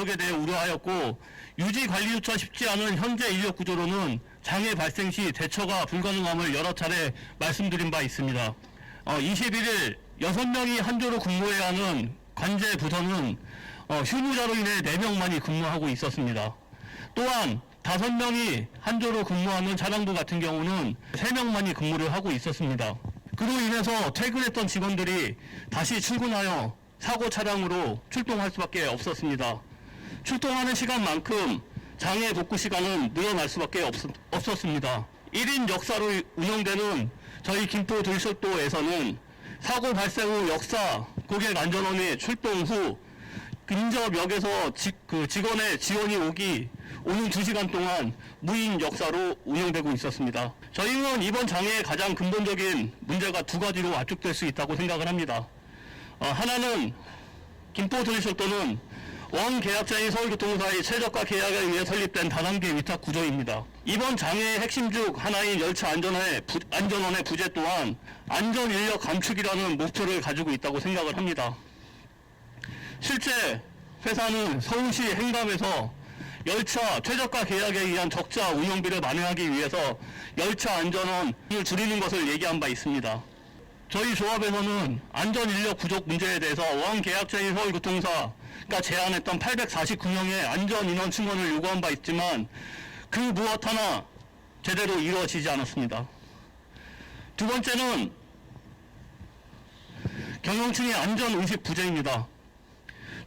부족에 대해 우려하였고 유지 관리조차 쉽지 않은 현재 인력 구조로는 장애 발생 시 대처가 불가능함을 여러 차례 말씀드린 바 있습니다. 21일 6명이 한 조로 근무해야 하는 관제 부서는 휴무자로 인해 4명만이 근무하고 있었습니다. 또한 5명이 한 조로 근무하는 차량부 같은 경우는 3명만이 근무를 하고 있었습니다. 그로 인해서 퇴근했던 직원들이 다시 출근하여 사고 차량으로 출동할 수밖에 없었습니다. 출동하는 시간만큼 장애 복구 시간은 늘어날 수밖에 없었습니다. 1인 역사로 운영되는 저희 김포 들쇼도에서는 사고 발생 후 역사 고객 안전원의 출동 후 근접역에서 직원의 지원이 오는 2시간 동안 무인 역사로 운영되고 있었습니다. 저희는 이번 장애의 가장 근본적인 문제가 2가지로 압축될 수 있다고 생각을 합니다. 하나는 김포 들쇼도는 원계약자인 서울교통사의 최저가 계약에 의해 설립된 다단계 위탁 구조입니다. 이번 장애의 핵심 중 하나인 열차 안전원의 부재 또한 안전 인력 감축이라는 목표를 가지고 있다고 생각을 합니다. 실제 회사는 서울시 행감에서 열차 최저가 계약에 의한 적자 운영비를 만회하기 위해서 열차 안전원을 줄이는 것을 얘기한 바 있습니다. 저희 조합에서는 안전 인력 부족 문제에 대해서 원계약자인 서울교통사가 제안했던 849명의 안전 인원 증원을 요구한 바 있지만 그 무엇 하나 제대로 이루어지지 않았습니다. 2번째는 경영층의 안전의식 부재입니다.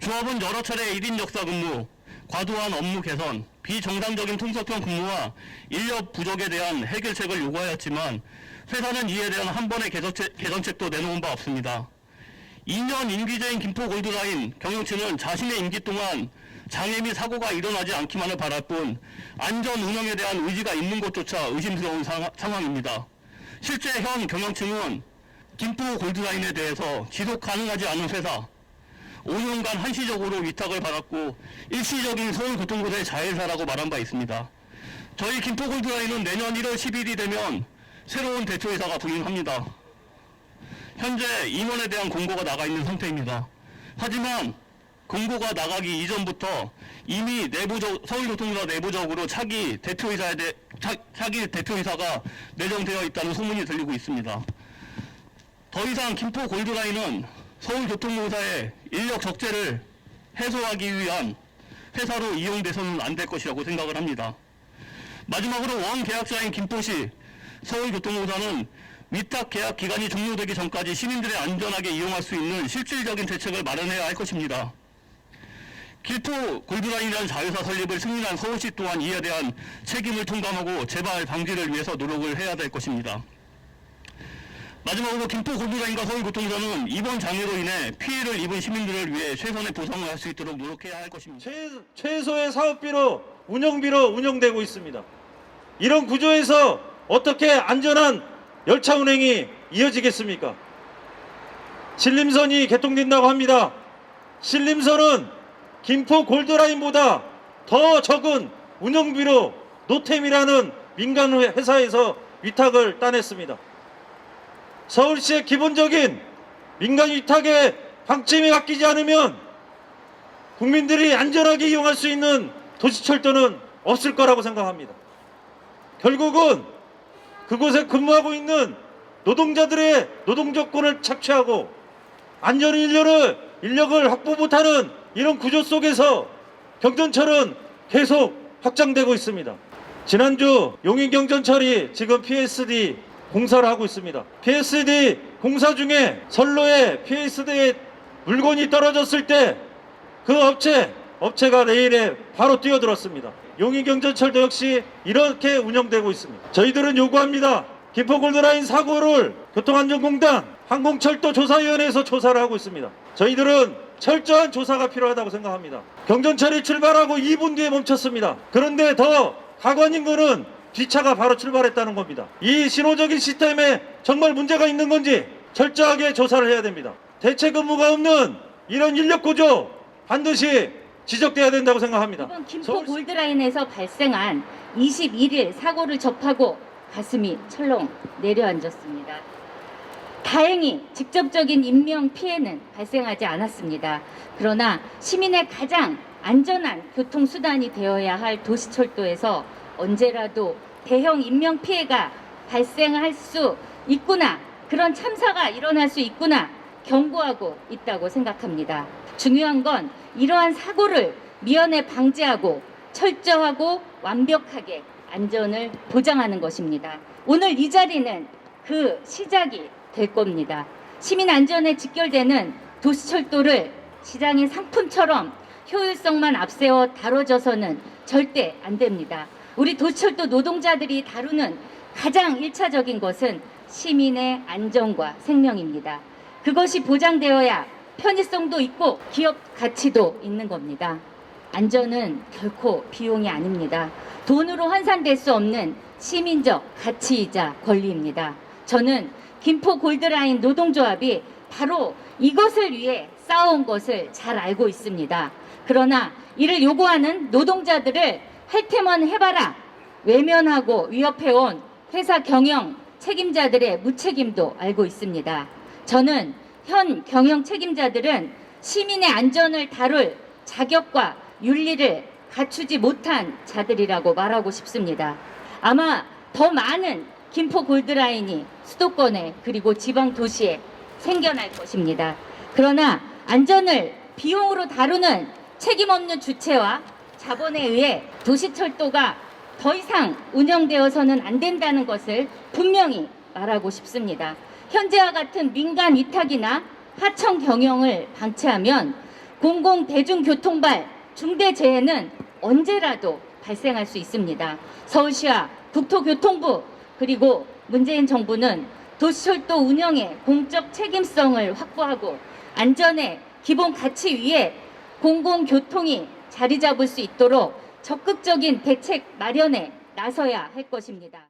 조합은 여러 차례 1인 역사 근무, 과도한 업무 개선, 비정상적인 통속형 근무와 인력 부족에 대한 해결책을 요구하였지만 회사는 이에 대한 한 번의 개선책도 내놓은 바 없습니다. 2년 임기제인 김포 골드라인 경영층은 자신의 임기 동안 장애 및 사고가 일어나지 않기만을 바랄 뿐 안전 운영에 대한 의지가 있는 것조차 의심스러운 상황입니다. 실제 현 경영층은 김포 골드라인에 대해서 지속 가능하지 않은 회사, 5년간 한시적으로 위탁을 받았고 일시적인 서울교통부의 자회사라고 말한 바 있습니다. 저희 김포 골드라인은 내년 1월 10일이 되면 새로운 대표이사가 부임합니다. 현재 임원에 대한 공고가 나가 있는 상태입니다. 하지만 공고가 나가기 이전부터 이미 서울교통부가 내부적으로 차기 대표이사가 내정되어 있다는 소문이 들리고 있습니다. 더 이상 김포 골드라인은 서울교통공사의 인력 적재를 해소하기 위한 회사로 이용돼서는 안 될 것이라고 생각을 합니다. 마지막으로 원계약자인 김포시 서울교통공사는 위탁 계약 기간이 종료되기 전까지 시민들의 안전하게 이용할 수 있는 실질적인 대책을 마련해야 할 것입니다. 김포 골드라인이라는 자회사 설립을 승인한 서울시 또한 이에 대한 책임을 통감하고 재발 방지를 위해서 노력을 해야 될 것입니다. 마지막으로 김포 골드라인과 서울교통공사는 이번 장애로 인해 피해를 입은 시민들을 위해 최선의 보상을 할 수 있도록 노력해야 할 것입니다. 최소의 사업비로 운영비로 운영되고 있습니다. 이런 구조에서 어떻게 안전한 열차 운행이 이어지겠습니까? 신림선이 개통된다고 합니다. 신림선은 김포 골드라인보다 더 적은 운영비로 노템이라는 민간 회사에서 위탁을 따냈습니다. 서울시의 기본적인 민간 위탁의 방침이 바뀌지 않으면 국민들이 안전하게 이용할 수 있는 도시철도는 없을 거라고 생각합니다. 결국은 그곳에 근무하고 있는 노동자들의 노동조건을 착취하고 안전 인력을 확보 못하는 이런 구조 속에서 경전철은 계속 확장되고 있습니다. 지난주 용인경전철이 지금 PSD 공사를 하고 있습니다. PSD 공사 중에 선로에 PSD 물건이 떨어졌을 때 그 업체가 레일에 바로 뛰어들었습니다. 용인경전철도 역시 이렇게 운영되고 있습니다. 저희들은 요구합니다. 김포 골드라인 사고를 교통안전공단 항공철도조사위원회에서 조사를 하고 있습니다. 저희들은 철저한 조사가 필요하다고 생각합니다. 경전철이 출발하고 2분 뒤에 멈췄습니다. 그런데 더 가관인 거는 뒷차가 바로 출발했다는 겁니다. 이 신호적인 시스템에 정말 문제가 있는 건지 철저하게 조사를 해야 됩니다. 대체 근무가 없는 이런 인력 구조 반드시 지적돼야 된다고 생각합니다. 이번 김포 골드라인에서 발생한 21일 사고를 접하고 가슴이 철렁 내려앉았습니다. 다행히 직접적인 인명 피해는 발생하지 않았습니다. 그러나 시민의 가장 안전한 교통수단이 되어야 할 도시철도에서 언제라도 대형 인명피해가 발생할 수 있구나, 그런 참사가 일어날 수 있구나 경고하고 있다고 생각합니다. 중요한 건 이러한 사고를 미연에 방지하고 철저하고 완벽하게 안전을 보장하는 것입니다. 오늘 이 자리는 그 시작이 될 겁니다. 시민 안전에 직결되는 도시철도를 시장의 상품처럼 효율성만 앞세워 다뤄져서는 절대 안 됩니다. 우리 도시철도 노동자들이 다루는 가장 1차적인 것은 시민의 안전과 생명입니다. 그것이 보장되어야 편의성도 있고 기업 가치도 있는 겁니다. 안전은 결코 비용이 아닙니다. 돈으로 환산될 수 없는 시민적 가치이자 권리입니다. 저는 김포 골드라인 노동조합이 바로 이것을 위해 싸워온 것을 잘 알고 있습니다. 그러나 이를 요구하는 노동자들을 할 테면 해봐라 외면하고 위협해온 회사 경영 책임자들의 무책임도 알고 있습니다. 저는 현 경영 책임자들은 시민의 안전을 다룰 자격과 윤리를 갖추지 못한 자들이라고 말하고 싶습니다. 아마 더 많은 김포 골드라인이 수도권에 그리고 지방 도시에 생겨날 것입니다. 그러나 안전을 비용으로 다루는 책임 없는 주체와 자본에 의해 도시철도가 더 이상 운영되어서는 안 된다는 것을 분명히 말하고 싶습니다. 현재와 같은 민간 위탁이나 하청 경영을 방치하면 공공대중교통발 중대재해는 언제라도 발생할 수 있습니다. 서울시와 국토교통부 그리고 문재인 정부는 도시철도 운영의 공적 책임성을 확보하고 안전의 기본 가치 위에 공공교통이 자리 잡을 수 있도록 적극적인 대책 마련에 나서야 할 것입니다.